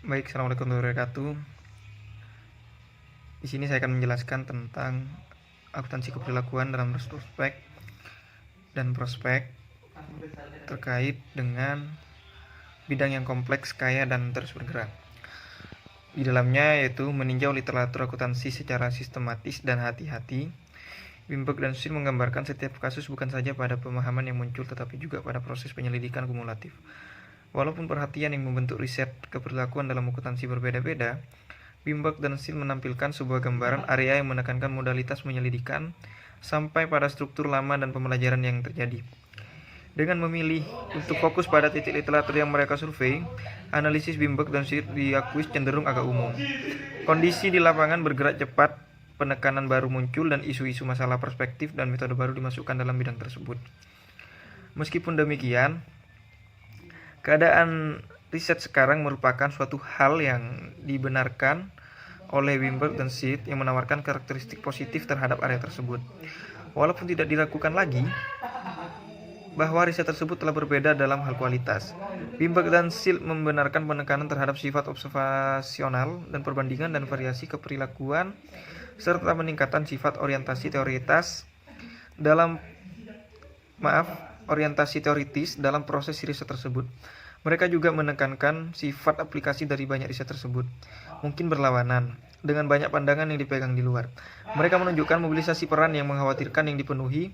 Baik, assalamualaikum warahmatullahi wabarakatuh. Di sini saya akan menjelaskan tentang akuntansi keperilakuan dalam retrospek dan prospek terkait dengan bidang yang kompleks, kaya, dan terus bergerak. Di dalamnya yaitu meninjau literatur akuntansi secara sistematis dan hati-hati. Wimberg dan Schill menggambarkan setiap kasus bukan saja pada pemahaman yang muncul tetapi juga pada proses penyelidikan kumulatif. Walaupun perhatian yang membentuk riset keperilakuan dalam akuntansi berbeda-beda, Wimberg dan Schill menampilkan sebuah gambaran area yang menekankan modalitas penyelidikan sampai pada struktur lama dan pembelajaran yang terjadi. Dengan memilih untuk fokus pada titik literatur yang mereka survei, analisis Wimberg dan Schill diakui cenderung agak umum. Kondisi di lapangan bergerak cepat, penekanan baru muncul, dan isu-isu masalah perspektif dan metode baru dimasukkan dalam bidang tersebut. Meskipun demikian, keadaan riset sekarang merupakan suatu hal yang dibenarkan oleh Wimberg dan Schill yang menawarkan karakteristik positif terhadap area tersebut. Walaupun tidak diragukan lagi bahwa riset tersebut telah berbeda dalam hal kualitas. Wimberg dan Schill membenarkan penekanan terhadap sifat observasional dan perbandingan dan variasi keperilakuan serta peningkatan sifat dalam orientasi teoritis dalam proses riset tersebut. Mereka juga menekankan sifat aplikasi dari banyak riset tersebut mungkin berlawanan dengan banyak pandangan yang dipegang di luar. Mereka menunjukkan mobilisasi peran yang mengkhawatirkan yang dipenuhi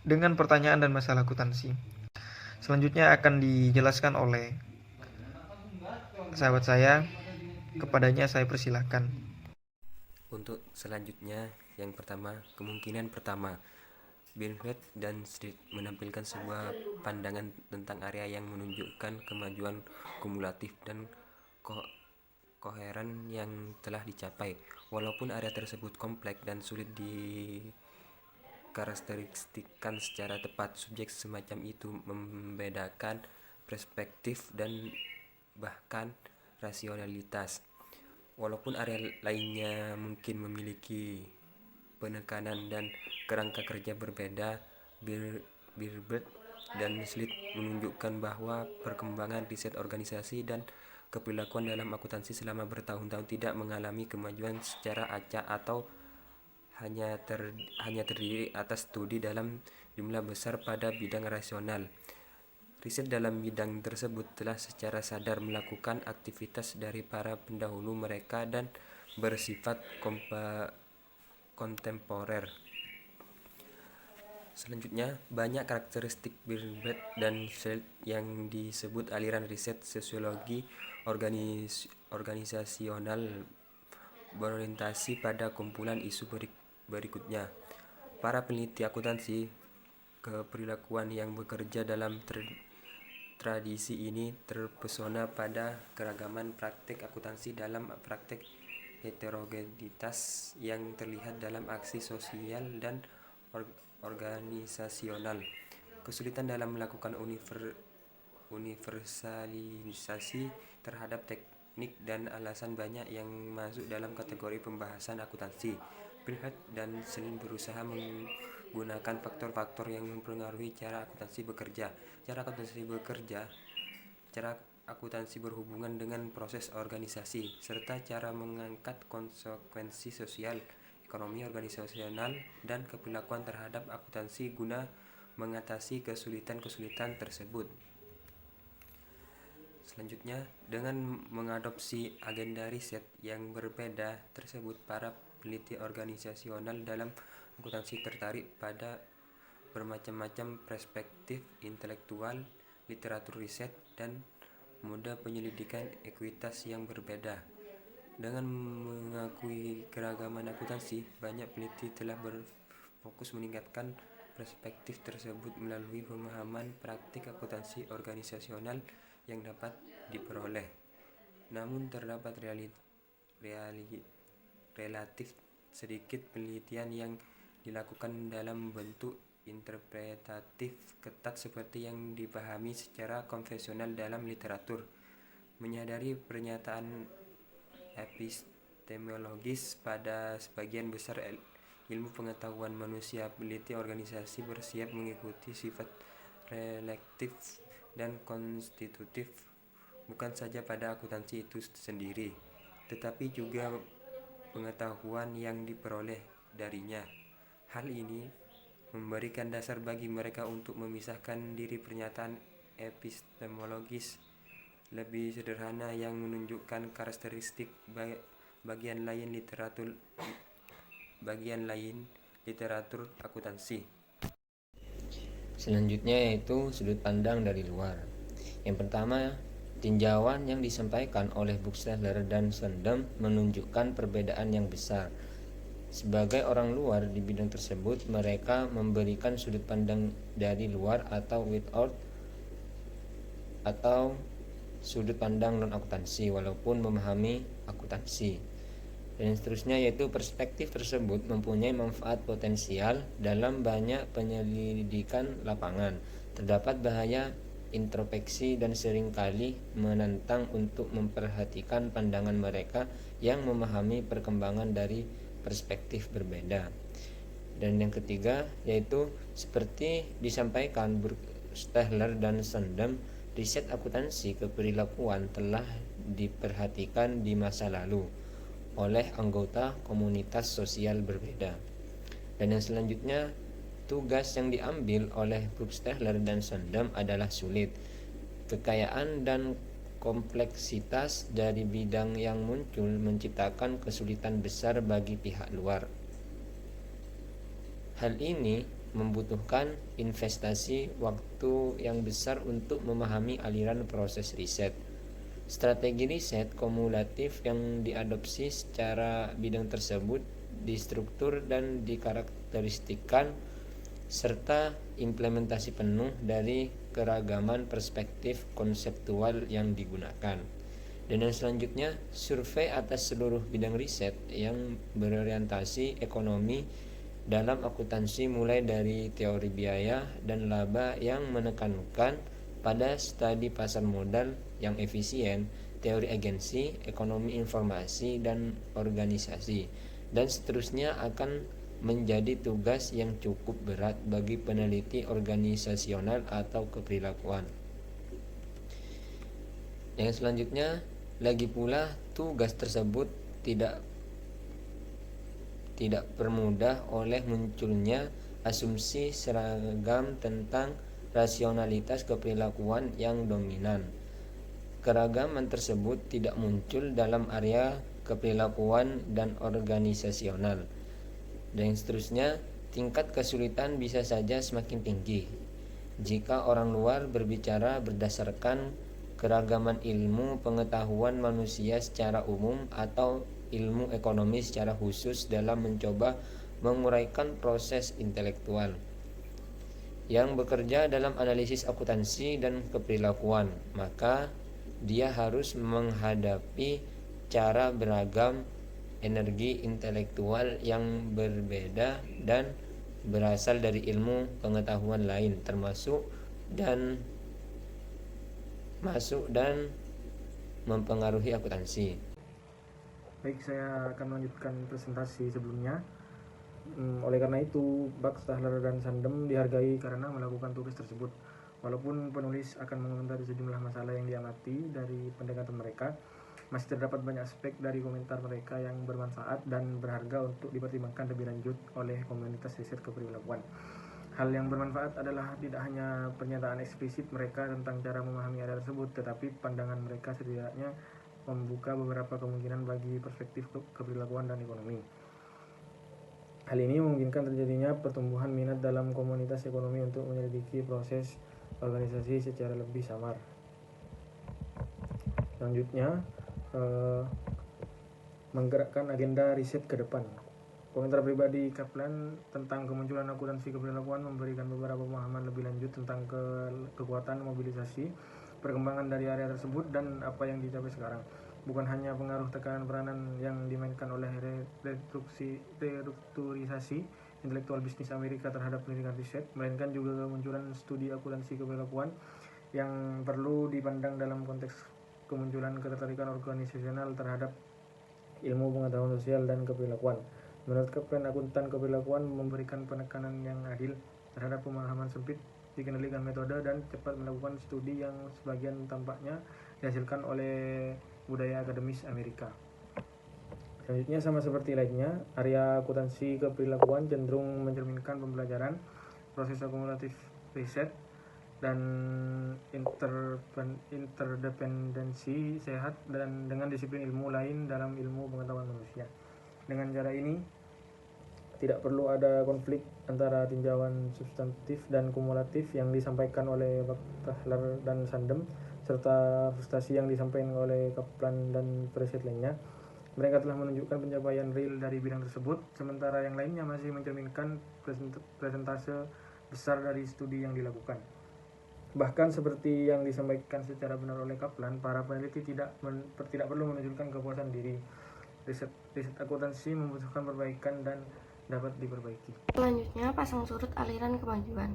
dengan pertanyaan dan masalah akuntansi. Selanjutnya akan dijelaskan oleh sahabat saya. Kepadanya saya persilahkan. Untuk selanjutnya, yang pertama, kemungkinan pertama, Binfred dan Street menampilkan sebuah pandangan tentang area yang menunjukkan kemajuan kumulatif dan ko- koheren yang telah dicapai. Walaupun area tersebut kompleks dan sulit dikarakteristikkan secara tepat, subjek semacam itu membedakan perspektif dan bahkan rasionalitas. Walaupun area lainnya mungkin memiliki penekanan dan kerangka kerja berbeda, Birbert dan Slit menunjukkan bahwa perkembangan riset organisasi dan keperilakuan dalam akuntansi selama bertahun-tahun tidak mengalami kemajuan secara acak atau hanya terdiri atas studi dalam jumlah besar pada bidang rasional. Riset dalam bidang tersebut telah secara sadar melakukan aktivitas dari para pendahulu mereka dan bersifat kontemporer. Selanjutnya, banyak karakteristik Birnbaum dan Schell yang disebut aliran riset sosiologi organisasional berorientasi pada kumpulan isu berikutnya. Para peneliti akuntansi keperilakuan yang bekerja dalam tradisi ini terpesona pada keragaman praktik akuntansi dalam praktik heterogenitas yang terlihat dalam aksi sosial dan organisasional. Kesulitan dalam melakukan universalisasi terhadap teknik dan alasan banyak yang masuk dalam kategori pembahasan akuntansi. Pilhat dan Selin berusaha menggunakan faktor-faktor yang mempengaruhi cara akuntansi bekerja. Cara akuntansi berhubungan dengan proses organisasi, serta cara mengangkat konsekuensi sosial, ekonomi organisasional, dan keperilakuan terhadap akuntansi guna mengatasi kesulitan-kesulitan tersebut. Selanjutnya, dengan mengadopsi agenda riset yang berbeda tersebut, para peneliti organisasional dalam akuntansi tertarik pada bermacam-macam perspektif intelektual, literatur riset, dan mode penyelidikan ekuitas yang berbeda. Dengan mengakui keragaman akuntansi, banyak peneliti telah berfokus meningkatkan perspektif tersebut melalui pemahaman praktik akuntansi organisasional yang dapat diperoleh. Namun terdapat relatif sedikit penelitian yang dilakukan dalam bentuk interpretatif ketat seperti yang dipahami secara konvensional dalam literatur. Menyadari pernyataan epistemologis pada sebagian besar ilmu pengetahuan manusia, peneliti organisasi bersiap mengikuti sifat relektif dan konstitutif bukan saja pada akuntansi itu sendiri, tetapi juga pengetahuan yang diperoleh darinya. Hal ini memberikan dasar bagi mereka untuk memisahkan diri pernyataan epistemologis lebih sederhana yang menunjukkan karakteristik bagian lain literatur akuntansi. Selanjutnya yaitu sudut pandang dari luar. Yang pertama, tinjauan yang disampaikan oleh Buchstaller dan Sondem menunjukkan perbedaan yang besar. Sebagai orang luar di bidang tersebut, mereka memberikan sudut pandang dari luar atau without atau sudut pandang non-akuntansi walaupun memahami akuntansi. Dan seterusnya yaitu perspektif tersebut mempunyai manfaat potensial dalam banyak penyelidikan lapangan. Terdapat bahaya introspeksi dan seringkali menantang untuk memperhatikan pandangan mereka yang memahami perkembangan dari perspektif berbeda. Dan yang ketiga yaitu seperti disampaikan Buchstaller dan Sondem, riset akuntansi keperilakuan telah diperhatikan di masa lalu oleh anggota komunitas sosial berbeda. Dan yang selanjutnya, tugas yang diambil oleh Buchstaller dan Sondem adalah sulit. Kekayaan dan kompleksitas dari bidang yang muncul menciptakan kesulitan besar bagi pihak luar. Hal ini membutuhkan investasi waktu yang besar untuk memahami aliran proses riset. Strategi riset kumulatif yang diadopsi secara bidang tersebut distruktur dan dikarakteristikkan serta implementasi penuh dari keragaman perspektif konseptual yang digunakan. Dan yang selanjutnya, survei atas seluruh bidang riset yang berorientasi ekonomi dalam akuntansi mulai dari teori biaya dan laba yang menekankan pada studi pasar modal yang efisien, teori agensi, ekonomi informasi dan organisasi, dan seterusnya akan menjadi tugas yang cukup berat bagi peneliti organisasional atau keperilakuan. Yang selanjutnya, lagi pula tugas tersebut tidak permudah oleh munculnya asumsi seragam tentang rasionalitas keperilakuan yang dominan. Keragaman tersebut tidak muncul dalam area keperilakuan dan organisasional. Dan yang seterusnya, tingkat kesulitan bisa saja semakin tinggi jika orang luar berbicara berdasarkan keragaman ilmu pengetahuan manusia secara umum atau ilmu ekonomi secara khusus dalam mencoba menguraikan proses intelektual yang bekerja dalam analisis akuntansi dan keperilakuan, maka dia harus menghadapi cara beragam energi intelektual yang berbeda dan berasal dari ilmu pengetahuan lain termasuk dan mempengaruhi akuntansi. Baik, saya akan melanjutkan presentasi sebelumnya. Oleh karena itu, Buchstaller dan Sondem dihargai karena melakukan tugas tersebut. Walaupun penulis akan mengomentari sejumlah masalah yang diamati dari pendekatan mereka, masih terdapat banyak aspek dari komentar mereka yang bermanfaat dan berharga untuk dipertimbangkan lebih lanjut oleh komunitas riset keperilakuan. Hal yang bermanfaat adalah tidak hanya pernyataan eksplisit mereka tentang cara memahami area tersebut, tetapi pandangan mereka setidaknya membuka beberapa kemungkinan bagi perspektif keperilakuan dan ekonomi. Hal ini memungkinkan terjadinya pertumbuhan minat dalam komunitas ekonomi untuk menyelidiki proses organisasi secara lebih samar. Selanjutnya, menggerakkan agenda riset ke depan. Komentar pribadi Kaplan tentang kemunculan akuntansi keperilakuan memberikan beberapa pemahaman lebih lanjut tentang kekuatan mobilisasi, perkembangan dari area tersebut, dan apa yang dicapai sekarang. Bukan hanya pengaruh tekanan peranan yang dimainkan oleh restrukturisasi intelektual bisnis Amerika terhadap pendidikan riset, melainkan juga kemunculan studi akuntansi keperilakuan yang perlu dipandang dalam konteks kemunculan ketertarikan organisasional terhadap ilmu pengetahuan sosial dan keperilakuan. Menurut Kaplan, akuntan keperilakuan memberikan penekanan yang adil terhadap pemahaman sempit, dikendalikan metode, dan cepat melakukan studi yang sebagian tampaknya dihasilkan oleh budaya akademis Amerika. Selanjutnya, sama seperti lainnya, area akuntansi keperilakuan cenderung mencerminkan pembelajaran, proses akumulatif riset, dan interdependensi sehat dan dengan disiplin ilmu lain dalam ilmu pengetahuan manusia. Dengan cara ini, tidak perlu ada konflik antara tinjauan substantif dan kumulatif yang disampaikan oleh Butler dan Sandem, serta frustasi yang disampaikan oleh Kaplan dan periset lainnya. Mereka telah menunjukkan pencapaian real dari bidang tersebut, sementara yang lainnya masih mencerminkan presentase besar dari studi yang dilakukan. Bahkan seperti yang disampaikan secara benar oleh Kaplan, para peneliti tidak perlu menunjukkan kepuasan diri. Riset akuntansi membutuhkan perbaikan dan dapat diperbaiki. Selanjutnya, pasang surut aliran kemajuan.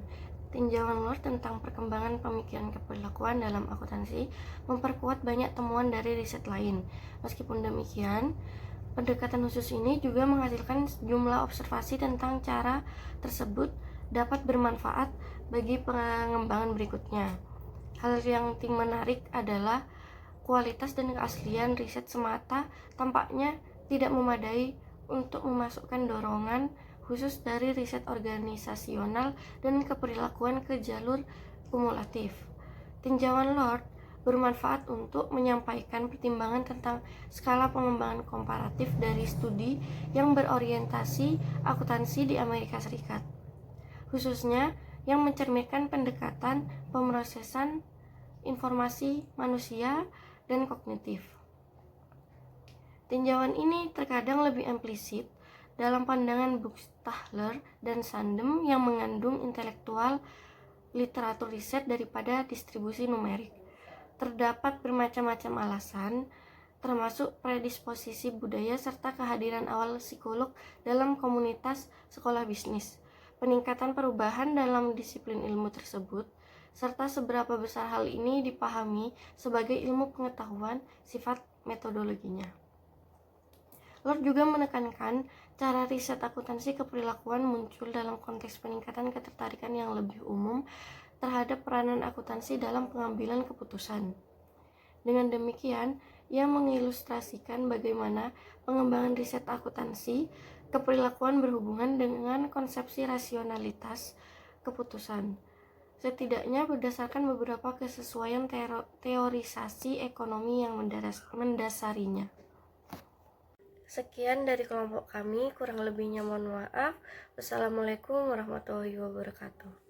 Tinjauan Lord tentang perkembangan pemikiran keperilakuan dalam akuntansi memperkuat banyak temuan dari riset lain. Meskipun demikian, pendekatan khusus ini juga menghasilkan sejumlah observasi tentang cara tersebut dapat bermanfaat bagi pengembangan berikutnya. Hal yang menarik adalah kualitas dan keaslian riset semata tampaknya tidak memadai untuk memasukkan dorongan khusus dari riset organisasional dan keperilakuan ke jalur kumulatif. Tinjauan Lord bermanfaat untuk menyampaikan pertimbangan tentang skala pengembangan komparatif dari studi yang berorientasi akuntansi di Amerika Serikat, khususnya yang mencerminkan pendekatan pemrosesan informasi manusia dan kognitif. Tinjauan ini terkadang lebih implisit dalam pandangan Butler dan Sandem yang mengandung intelektual literatur riset daripada distribusi numerik. Terdapat bermacam-macam alasan, termasuk predisposisi budaya serta kehadiran awal psikolog dalam komunitas sekolah bisnis, peningkatan perubahan dalam disiplin ilmu tersebut, serta seberapa besar hal ini dipahami sebagai ilmu pengetahuan sifat metodologinya. Lord juga menekankan cara riset akuntansi keperilakuan muncul dalam konteks peningkatan ketertarikan yang lebih umum terhadap peranan akuntansi dalam pengambilan keputusan. Dengan demikian, ia mengilustrasikan bagaimana pengembangan riset akuntansi keperilakuan berhubungan dengan konsepsi rasionalitas keputusan, setidaknya berdasarkan beberapa kesesuaian teorisasi ekonomi yang mendasarinya. Sekian dari kelompok kami, kurang lebihnya mohon maaf. Wassalamualaikum warahmatullahi wabarakatuh.